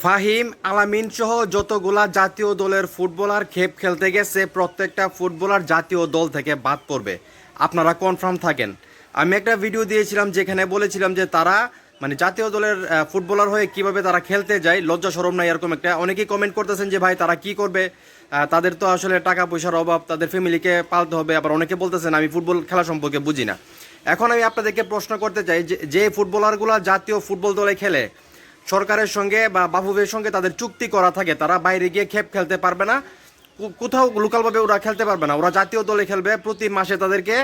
ফাহিম আলামিন সহ যতগুলা জাতীয় দলের ফুটবলার খেপ খেলতে গেছে প্রত্যেকটা ফুটবলার জাতীয় দল থেকে বাদ পড়বে। আপনারা কনফার্ম থাকেন। আমি একটা ভিডিও দিয়েছিলাম যেখানে বলেছিলাম যে তারা মানে জাতীয় দলের ফুটবলার হয়ে কিভাবে তারা খেলতে যায়, লজ্জা শরম নাই এরকম একটা। অনেকেই কমেন্ট করতেছেন যে ভাই তারা কি করবে, তাদের তো আসলে টাকা পয়সার অভাব, তাদের ফ্যামিলিকে পালতে হবে। আবার অনেকে বলতেছেন আমি ফুটবল খেলা সম্পর্কে বুঝি না। এখন আমি আপনাদেরকে প্রশ্ন করতে চাই যে ফুটবলারগুলো জাতীয় ফুটবল দলে খেলে সরকারের সঙ্গে বা বাফুফের সঙ্গে তাদের চুক্তি করা থাকে, তারা বাইরে গিয়ে খেপ খেলতে পারবে না, কোথাও লোকালভাবে ওরা খেলতে পারবে না, ওরা জাতীয় দলে খেলবে। প্রতি মাসে তাদেরকে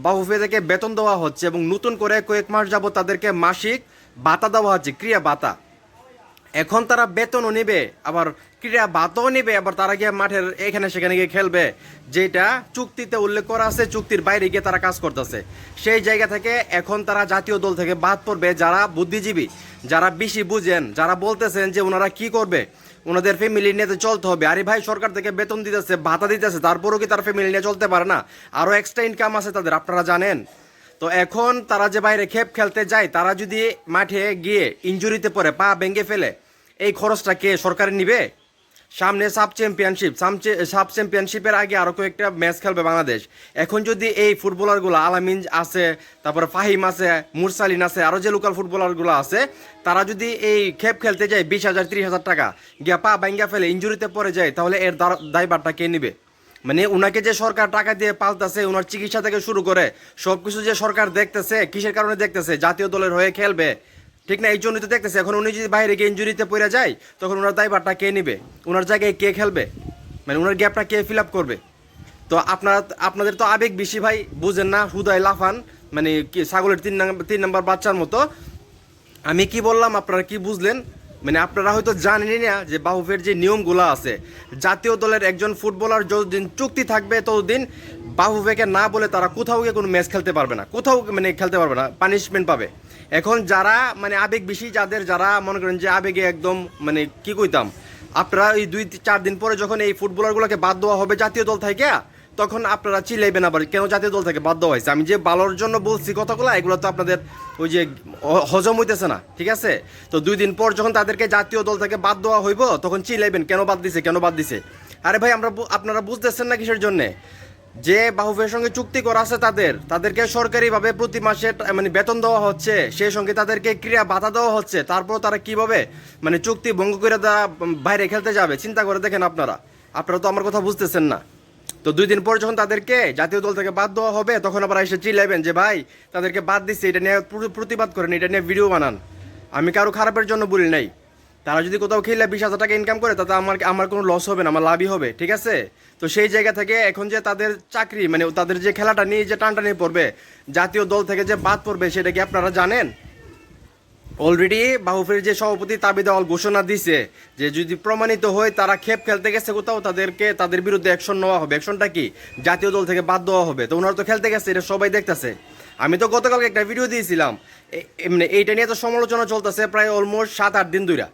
বাফুফে থেকে বেতন দেওয়া হচ্ছে এবং নতুন করে কয়েক মাস যাবত তাদেরকে মাসিক ভাতা দেওয়া হচ্ছে, ক্রিয়া ভাতা। এখন তারা বেতনও নেবে, আবার ক্রীড়া ভাতাও নেবে, আবার তারা গিয়ে মাঠের এখানে সেখানে গিয়ে খেলবে, যেটা চুক্তিতে উল্লেখ করা আছে। চুক্তির বাইরে গিয়ে তারা কাজ করতেছে। সেই জায়গা থেকে এখন তারা জাতীয় দল থেকে বাদ পড়বে। যারা বুদ্ধিজীবী, যারা বেশি বুঝেন, যারা বলতেছেন যে ওনারা কি করবে, ওনাদের ফ্যামিলি নিয়ে চলতে হবে। আরে ভাই, সরকার থেকে বেতন দিতেছে, ভাতা দিতেছে, তারপরেও কি তার ফ্যামিলি নিয়ে চলতে পারে না? আরও এক্সট্রা ইনকাম আছে তাদের, আপনারা জানেন। তো এখন তারা যে বাইরে খেপ খেলতে যায়, তারা যদি মাঠে গিয়ে ইনজুরিতে পড়ে, পা ভেঙে ফেলে, এই খরচটা কে সরকারে নিবে? সামনে সাব চ্যাম্পিয়নশিপের আগে আরও কয়েকটা ম্যাচ খেলবে বাংলাদেশ। এখন যদি এই ফুটবলারগুলো আলামিন আছে, তারপরে ফাহিম আছে, মুরসালিন আছে, আরও যে লোকাল ফুটবলারগুলো আছে, তারা যদি এই খেপ খেলতে যায় 20,000 30,000 টাকা গিয়া পা ভাঙ্গা ফেলে ইনজুরিতে পড়ে যায়, তাহলে এর দায়ভারটা কে নিবে? মানে ওনাকে যে সরকার টাকা দিয়ে পালতেছে, ওনার চিকিৎসা থেকে শুরু করে সব কিছু যে সরকার দেখতেছে, কিসের কারণে দেখতেছে? জাতীয় দলের হয়ে খেলবে, ঠিক না? এই জন্যই তো দেখতেছে। এখন উনি যদি বাইরে গিয়ে ইনজুরিতে পড়ে যায়, তখন ওনার দায়ভারটা কে নিবে? ওনার জায়গায় কে খেলবে? মানে ওনার গ্যাপটা কে ফিল আপ করবে? তো আপনাদের তো আবেগ বেশি ভাই, বুঝেন না, হুদায় লাফান, মানে কি ছাগলের তিন নাম্বার বাচ্চার মতো। আমি কি বললাম, আপনারা কি বুঝলেন? মানে আপনারা হয়তো জানেনই না যে বাফুফের যে নিয়মগুলো আছে, জাতীয় দলের একজন ফুটবলার যতদিন চুক্তি থাকবে ততদিন বাফুফেকে না বলে তারা কোথাও গিয়ে কোনো ম্যাচ খেলতে পারবে না, কোথাও মানে খেলতে পারবে না, পানিশমেন্ট পাবে। এখন যারা মানে আবেগ বেশি, যারা মনে করেন যে আবেগে একদম মানে কি কইতাম, আপনারা এই 2-4 দিন পরে যখন এই ফুটবলারগুলোকে বাদ দেওয়া হবে জাতীয় দল থেকে, তখন আপনারা চিল্লাইবেন আবার কেন জাতীয় দল থেকে বাদ দেওয়া হয়েছে। আমি যে ভালোর জন্য বলছি কথাগুলো, এগুলো তো আপনাদের ওই যে হজম হইতেছে না, ঠিক আছে? তো 2 দিন পর যখন তাদেরকে জাতীয় দল থেকে বাদ দেওয়া হইব, তখন চিল্লাইবেন কেন বাদ দিছে। আরে ভাই, আপনারা বুঝতেছেন না কিসের জন্যে? যে বাফুফের সঙ্গে চুক্তি করা আছে তাদেরকে সরকারিভাবে প্রতি মাসে মানে বেতন দেওয়া হচ্ছে, সেই সঙ্গে তাদেরকে ক্রীড়া ভাতা দেওয়া হচ্ছে। তারপর তারা কিভাবে মানে চুক্তি ভঙ্গ করে বাইরে খেলতে যাবে? চিন্তা করে দেখেন আপনারা তো আমার কথা বুঝতেছেন না। তো 2 দিন পর যখন তাদেরকে জাতীয় দল থেকে বাদ দেওয়া হবে, তখন আবার এসে চিল্লাইবেন যে ভাই তাদেরকে বাদ দিচ্ছে, এটা নিয়ে প্রতিবাদ করেন, এটা নিয়ে ভিডিও বানান। আমি কারো খারাপের জন্য বলি নাই। তারা যদি কোথাও খেলে 20,000 টাকা ইনকাম করে, তাতে আমার কোনো লস হবে না, আমার লাভই হবে, ঠিক আছে? তো সেই জায়গা থেকে এখন যে তাদের চাকরি মানে তাদের যে খেলাটা নিয়ে যে টানটানি পড়বে, জাতীয় দল থেকে যে বাদ পড়বে, সেটা কি আপনারা জানেন? অলরেডি বাফুফের যে সভাপতি তাবিদ আওয়াল ঘোষণা দিছে যে যদি প্রমাণিত হয় তারা খেপ খেলতে গেছে কোথাও, তাদের বিরুদ্ধে অ্যাকশন নেওয়া হবে। অ্যাকশনটা কি? জাতীয় দল থেকে বাদ দেওয়া হবে। তো ওনারা তো খেলতে গেছে, এটা সবাই দেখতেছে। আমি তো গতকালকে একটা ভিডিও দিয়েছিলাম, মানে এইটা নিয়ে তো সমালোচনা চলতেছে প্রায় অলমোস্ট 7-8 দিন ধরে।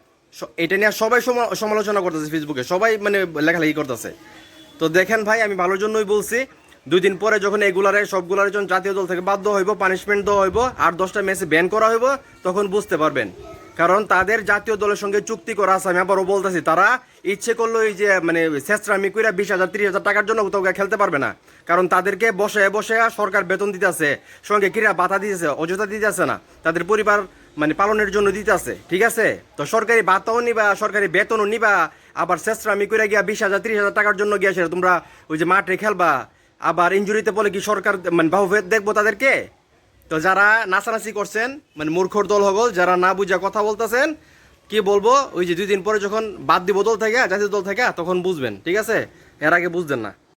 এটা নিয়ে সবাই সমালোচনা করতেছে, ফেসবুকে সবাই মানে লেখালেখি করতেছে। তো দেখেন ভাই, আমি ভালোর জন্যই বলছি। 2 দিন পরে যখন সবগুলার জন্য জাতীয় দল থেকে বাধ্য হইব, পানিশমেন্ট দেওয়া হইব, 8-10টা ম্যাচে ব্যান করা হইব, তখন বুঝতে পারবেন। কারণ তাদের জাতীয় দলের সঙ্গে চুক্তি করা আছে। আমি আবারও বলতেছি, তারা ইচ্ছে করলো এই যে মানে শেষরামি কইরা 20,000 30,000 টাকার জন্য কোথাও খেলতে পারবে না। কারণ তাদেরকে বসে সরকার বেতন দিতেছে, সঙ্গে ক্রীড়া ভাতা দিতেছে, অযথা দিতেছে না, তাদের পরিবার মানে পালনের জন্য দিতেছে, ঠিক আছে? তো সরকারি ভাতাও নিবা, সরকারি বেতনও নিবা, আবার শেষরামি কইরা গিয়া 20,000 30,000 টাকার জন্য গিয়া সেটা তোমরা ওই যে মাঠে খেলবা, আবার ইনজুরিতে বলে কি সরকার মানে বাহুভেদ দেখবো তাদেরকে? তো যারা নাচানাচি করছেন মানে মূর্খর দল হগল, যারা না বুঝা কথা বলতেছেন, কি বলবো, ওই যে 2 দিন পরে যখন বাদ দিব দল থেকে, জাতীয় দল থেকে, তখন বুঝবেন, ঠিক আছে? এর আগে বুঝবেন না।